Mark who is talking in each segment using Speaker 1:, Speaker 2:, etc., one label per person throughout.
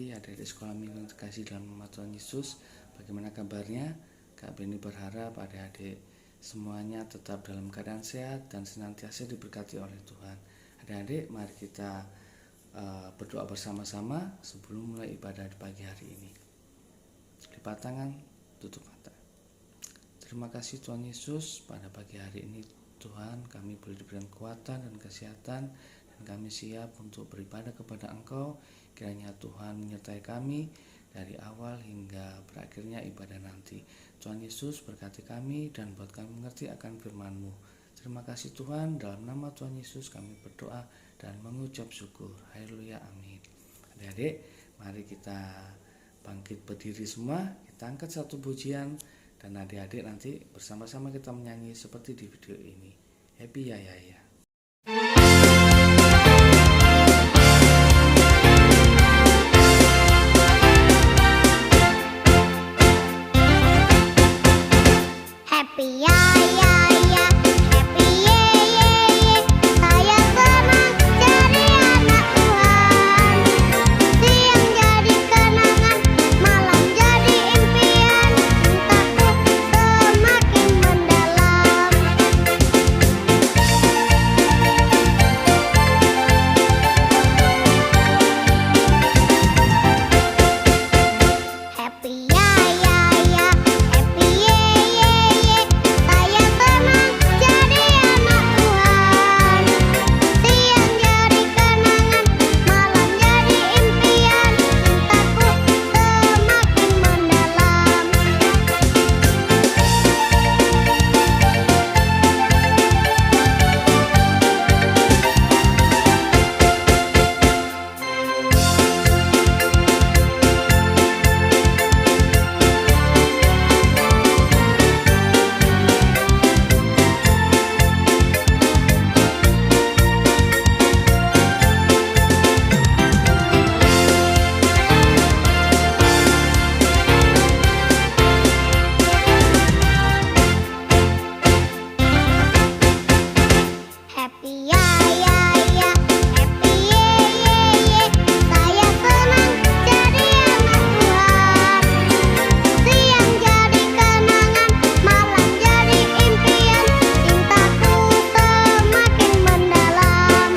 Speaker 1: pagi adik-adik sekolah minggu terkasih dalam nama Tuhan Yesus. Bagaimana kabarnya? Kak Beni berharap adik-adik semuanya tetap dalam keadaan sehat dan senantiasa diberkati oleh Tuhan. Adik-adik, mari kita berdoa bersama-sama sebelum mulai ibadah di pagi hari ini. Lipat tangan, tutup mata. Terima kasih Tuhan Yesus, pada pagi hari ini Tuhan kami boleh diberikan kekuatan dan kesehatan, dan kami siap untuk beribadah kepada Engkau. Kiranya Tuhan menyertai kami dari awal hingga berakhirnya ibadah nanti. Tuhan Yesus berkati kami dan buat kami mengerti akan firman-Mu. Terima kasih Tuhan, dalam nama Tuhan Yesus kami berdoa dan mengucap syukur. Haleluya, amin. Adik-adik, mari kita bangkit berdiri semua, kita angkat satu pujian, dan adik-adik nanti bersama-sama kita menyanyi seperti di video ini. Happy ya ya ya.
Speaker 2: Happy ya ya ya, happy ye ye ye. Saya senang jadi anak Tuhan. Siang jadi kenangan, malam jadi impian. Cintaku semakin mendalam. Happy ya ya ya, happy ye ye ye. Saya senang jadi anak Tuhan. Siang jadi kenangan, malam jadi impian. Cintaku semakin mendalam. Happy ya ya ya, happy ye ye ye. Saya senang jadi anak Tuhan. Siang jadi kenangan, malam jadi impian. Cintaku semakin mendalam.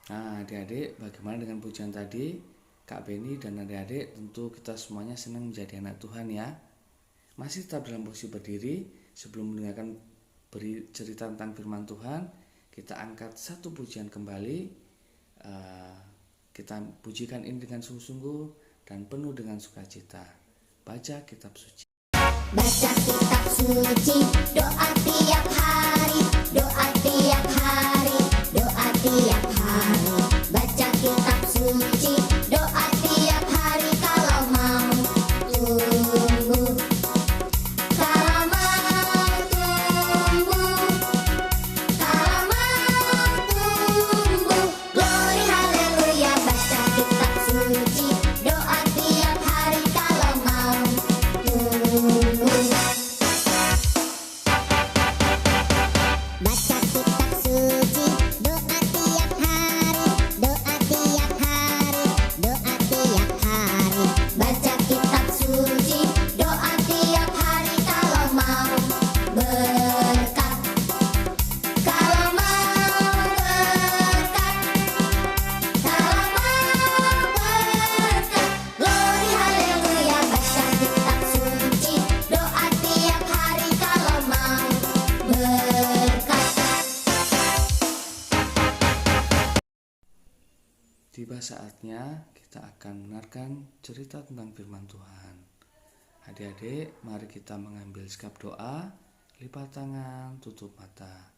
Speaker 1: Nah, adik-adik, bagaimana dengan pujian tadi? Kak Beni dan adik-adik, tentu kita semuanya senang menjadi anak Tuhan ya. Masih tetap dalam posisi berdiri. Sebelum mendengarkan cerita tentang firman Tuhan, kita angkat satu pujian kembali. Kita pujikan ini dengan sungguh-sungguh dan penuh dengan sukacita. Baca kitab suci.
Speaker 2: Baca kitab suci, doa tiap hari, doa tiap hari, doa tiap hari. Baca kitab suci, doa tiap hari kalau mau tumbuh. Kalau mau tumbuh, kalau mau tumbuh. Glory haleluya, baca kitab suci, doa tiap hari kalau mau tumbuh. Baca kitab suci, doa tiap hari, doa tiap hari, doa tiap hari. Baca kitab suci, doa tiap hari kalau mau berkat. Kalau mau berkat, kalau mau berkat. Glory haleluya, baca kitab suci, doa tiap hari kalau mau berkat.
Speaker 1: Tiba saatnya kita akan mendengarkan cerita tentang firman Tuhan. Adik-adik, mari kita mengambil sikap doa, lipat tangan, tutup mata.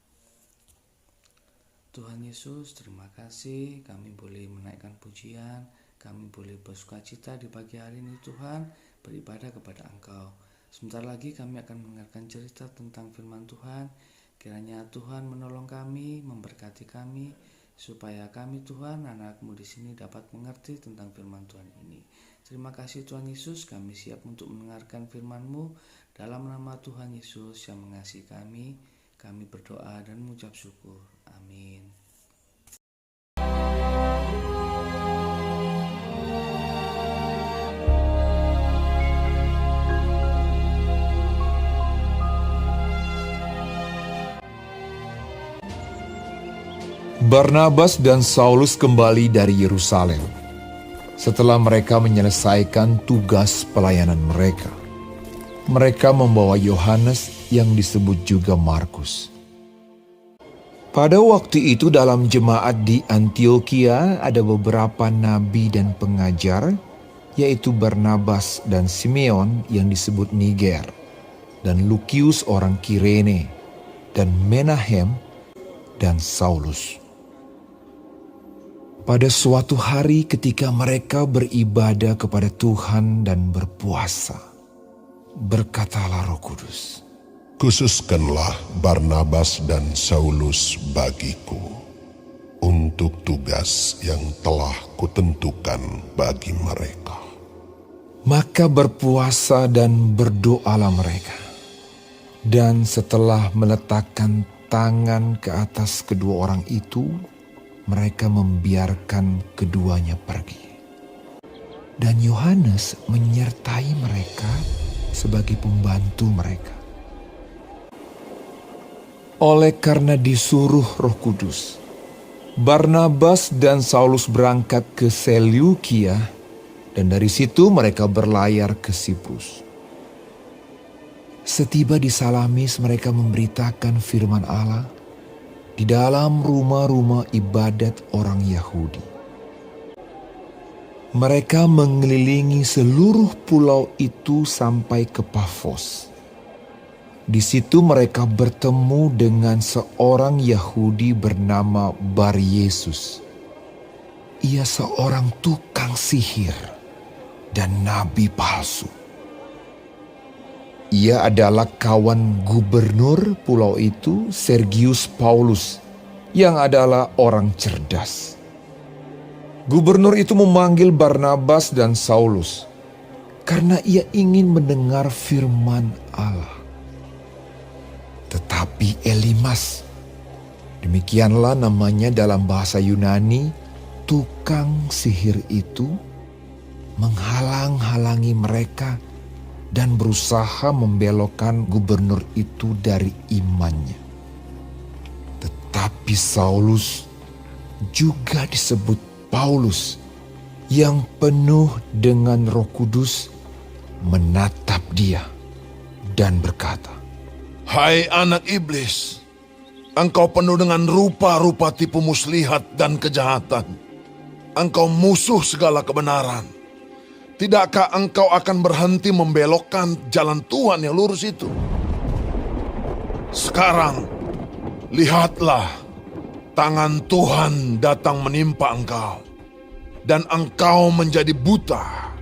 Speaker 1: Tuhan Yesus, terima kasih kami boleh menaikkan pujian, kami boleh bersukacita di pagi hari ini Tuhan, beribadah kepada Engkau. Sebentar lagi kami akan mendengarkan cerita tentang firman Tuhan. Kiranya Tuhan menolong kami, memberkati kami, supaya kami Tuhan, anak-Mu di sini dapat mengerti tentang firman Tuhan ini. Terima kasih Tuhan Yesus, kami siap untuk mendengarkan firman-Mu. Dalam nama Tuhan Yesus yang mengasihi kami berdoa dan mengucap syukur. Amin.
Speaker 3: Barnabas dan Saulus kembali dari Yerusalem setelah mereka menyelesaikan tugas pelayanan mereka. Mereka membawa Yohanes yang disebut juga Markus. Pada waktu itu dalam jemaat di Antiokhia ada beberapa nabi dan pengajar, yaitu Barnabas dan Simeon yang disebut Niger, dan Lukius orang Kirene, dan Menahem dan Saulus. Pada suatu hari ketika mereka beribadah kepada Tuhan dan berpuasa, berkatalah Roh Kudus,
Speaker 4: "Khususkanlah Barnabas dan Saulus bagiku untuk tugas yang telah kutentukan bagi mereka."
Speaker 3: Maka berpuasa dan berdoalah mereka. Dan setelah meletakkan tangan ke atas kedua orang itu, mereka membiarkan keduanya pergi. Dan Yohanes menyertai mereka sebagai pembantu mereka. Oleh karena disuruh Roh Kudus, Barnabas dan Saulus berangkat ke Seleukia, dan dari situ mereka berlayar ke Siprus. Setiba di Salamis, mereka memberitakan firman Allah di dalam rumah-rumah ibadat orang Yahudi. Mereka mengelilingi seluruh pulau itu sampai ke Pafos. Di situ mereka bertemu dengan seorang Yahudi bernama Bar-Yesus. Ia seorang tukang sihir dan nabi palsu. Ia adalah kawan gubernur pulau itu, Sergius Paulus, yang adalah orang cerdas. Gubernur itu memanggil Barnabas dan Saulus karena ia ingin mendengar firman Allah. Tetapi Elimas, demikianlah namanya dalam bahasa Yunani, tukang sihir itu, menghalang-halangi mereka dan berusaha membelokkan gubernur itu dari imannya. Tetapi Saulus, juga disebut Paulus, yang penuh dengan Roh Kudus, menatap dia dan berkata,
Speaker 4: "Hai anak iblis, engkau penuh dengan rupa-rupa tipu muslihat dan kejahatan. Engkau musuh segala kebenaran. Tidakkah engkau akan berhenti membelokkan jalan Tuhan yang lurus itu? Sekarang, lihatlah, tangan Tuhan datang menimpa engkau, dan engkau menjadi buta.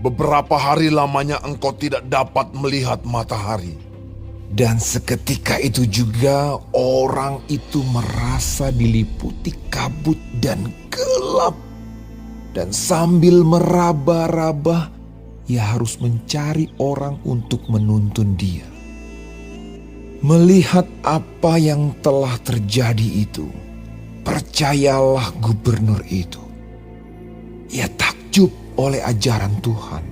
Speaker 4: Beberapa hari lamanya engkau tidak dapat melihat matahari."
Speaker 3: Dan seketika itu juga orang itu merasa diliputi kabut dan gelap. Dan sambil meraba-raba, ia harus mencari orang untuk menuntun dia. Melihat apa yang telah terjadi itu, percayalah gubernur itu. Ia takjub oleh ajaran Tuhan.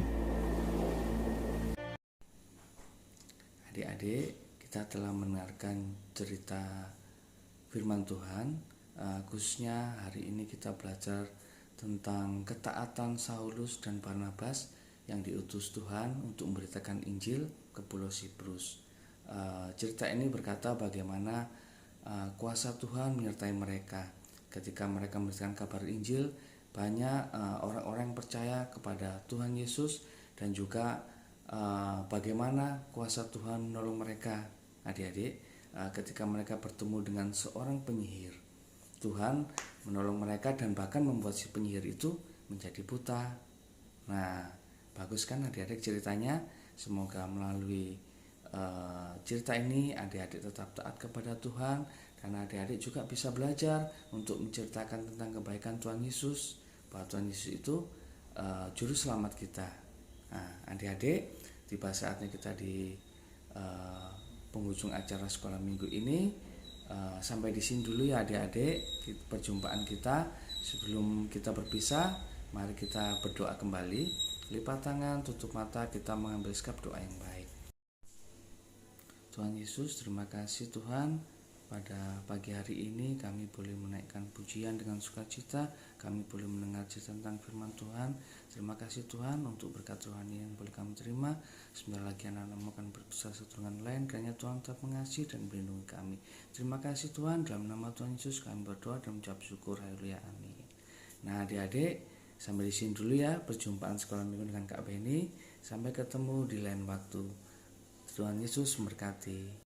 Speaker 1: Adik-adik, kita telah mendengarkan cerita firman Tuhan. Khususnya hari ini kita belajar tentang ketaatan Saulus dan Barnabas yang diutus Tuhan untuk memberitakan Injil ke Pulau Siprus. Cerita ini berkata bagaimana kuasa Tuhan menyertai mereka. Ketika mereka memberitakan kabar Injil, banyak orang-orang yang percaya kepada Tuhan Yesus, dan juga bagaimana kuasa Tuhan menolong mereka. Adik-adik, ketika mereka bertemu dengan seorang penyihir, Tuhan menolong mereka dan bahkan membuat si penyihir itu menjadi buta. Nah, bagus kan adik-adik ceritanya? Semoga melalui cerita ini adik-adik tetap taat kepada Tuhan, karena adik-adik juga bisa belajar untuk menceritakan tentang kebaikan Tuhan Yesus, bahwa Tuhan Yesus itu juru selamat kita. Nah, adik-adik, tiba saatnya kita di penghujung acara sekolah minggu ini. Sampai di sini dulu ya adik-adik perjumpaan kita. Sebelum kita berpisah, mari kita berdoa kembali. Lipat tangan, tutup mata, kita mengambil sikap doa yang baik. Tuhan Yesus, terima kasih Tuhan, pada pagi hari ini kami boleh menaikkan pujian dengan sukacita, kami boleh mendengar cerita tentang firman Tuhan. Terima kasih Tuhan untuk berkat rohani yang boleh kami terima. Sebentar lagi anak-anakmu akan berpisah satu dengan lain, kiranya Tuhan tetap mengasihi dan melindungi kami. Terima kasih Tuhan, dalam nama Tuhan Yesus kami berdoa dan mengucap syukur, haleluya, amin. Nah adik-adik, sampai di sini dulu ya perjumpaan sekolah minggu dengan Kak Beni. Sampai ketemu di lain waktu. Tuhan Yesus memberkati.